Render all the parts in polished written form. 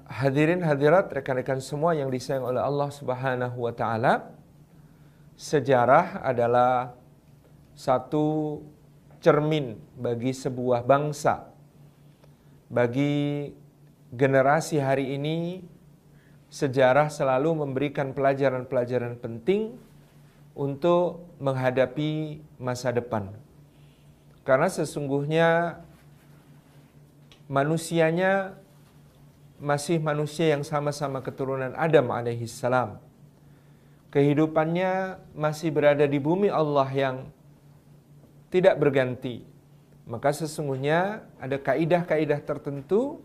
Hadirin hadirat rekan-rekan semua yang disayang oleh Allah Subhanahu wa taala, sejarah adalah satu cermin bagi sebuah bangsa. Bagi generasi hari ini, sejarah selalu memberikan pelajaran-pelajaran penting untuk menghadapi masa depan. Karena sesungguhnya manusianya masih manusia yang sama-sama keturunan Adam alaihissalam. Kehidupannya masih berada di bumi Allah yang tidak berganti. Maka sesungguhnya ada kaidah-kaidah tertentu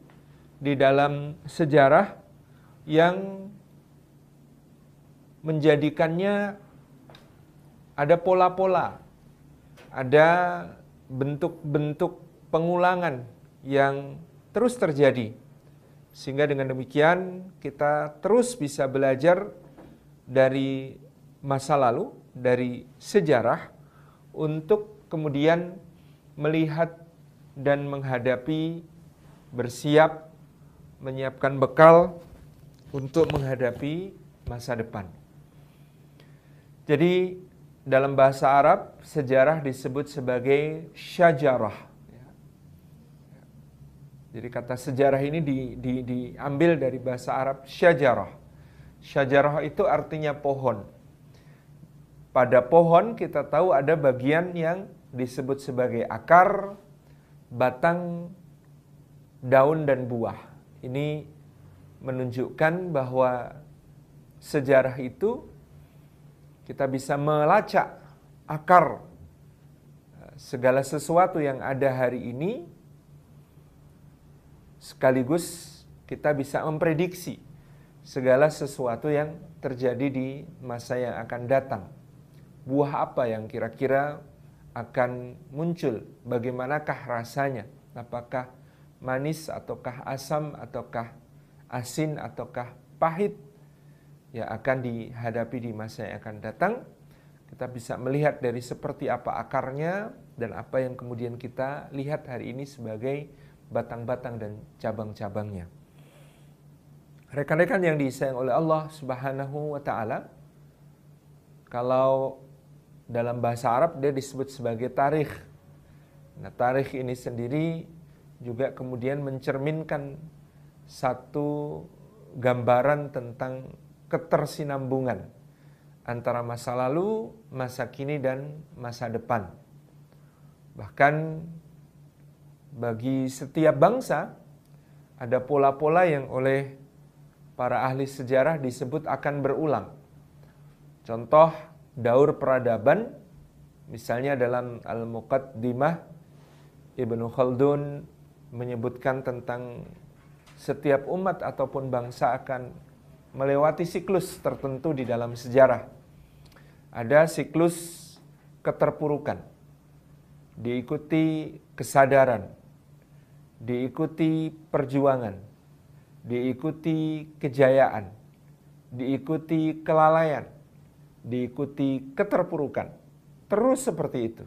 di dalam sejarah yang menjadikannya ada pola-pola, ada bentuk-bentuk pengulangan yang terus terjadi. Sehingga dengan demikian kita terus bisa belajar dari masa lalu, dari sejarah, untuk kemudian melihat dan menghadapi, bersiap, menyiapkan bekal untuk menghadapi masa depan. Jadi dalam bahasa Arab, sejarah disebut sebagai syajarah. Jadi kata sejarah ini diambil dari bahasa Arab syajarah. Syajarah itu artinya pohon. Pada pohon kita tahu ada bagian yang disebut sebagai akar, batang, daun, dan buah. Ini menunjukkan bahwa sejarah itu kita bisa melacak akar segala sesuatu yang ada hari ini, sekaligus kita bisa memprediksi segala sesuatu yang terjadi di masa yang akan datang. Buah apa yang kira-kira akan muncul? Bagaimanakah rasanya? Apakah manis ataukah asam ataukah asin ataukah pahit yang akan dihadapi di masa yang akan datang? Kita bisa melihat dari seperti apa akarnya dan apa yang kemudian kita lihat hari ini sebagai batang-batang dan cabang-cabangnya. Rekan-rekan yang disayang oleh Allah Subhanahu wa taala, kalau dalam bahasa Arab dia disebut sebagai tarikh. Nah, tarikh ini sendiri juga kemudian mencerminkan satu gambaran tentang ketersinambungan antara masa lalu, masa kini, dan masa depan. Bahkan bagi setiap bangsa ada pola-pola yang oleh para ahli sejarah disebut akan berulang. Contoh daur peradaban, misalnya dalam Al-Muqaddimah, Ibnu Khaldun menyebutkan tentang setiap umat ataupun bangsa akan melewati siklus tertentu di dalam sejarah. Ada siklus keterpurukan, diikuti kesadaran, diikuti perjuangan, diikuti kejayaan, diikuti kelalaian, diikuti keterpurukan. Terus seperti itu.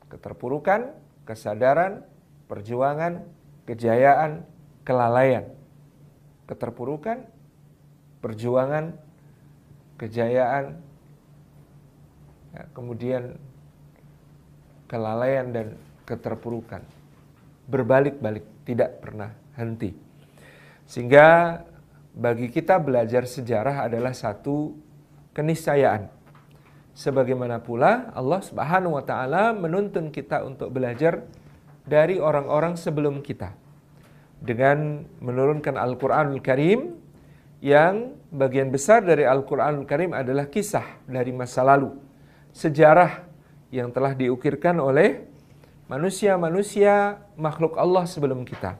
Keterpurukan, kesadaran, perjuangan, kejayaan, kelalaian. Keterpurukan, perjuangan, kejayaan, kemudian kelalaian dan keterpurukan. Berbalik-balik, tidak pernah henti. Sehingga bagi kita belajar sejarah adalah satu keniscayaan. Sebagaimana pula Allah Subhanahu wa taala menuntun kita untuk belajar dari orang-orang sebelum kita dengan menurunkan Al-Qur'anul Karim, yang bagian besar dari Al-Qur'anul Karim adalah kisah dari masa lalu, sejarah yang telah diukirkan oleh manusia-manusia makhluk Allah sebelum kita.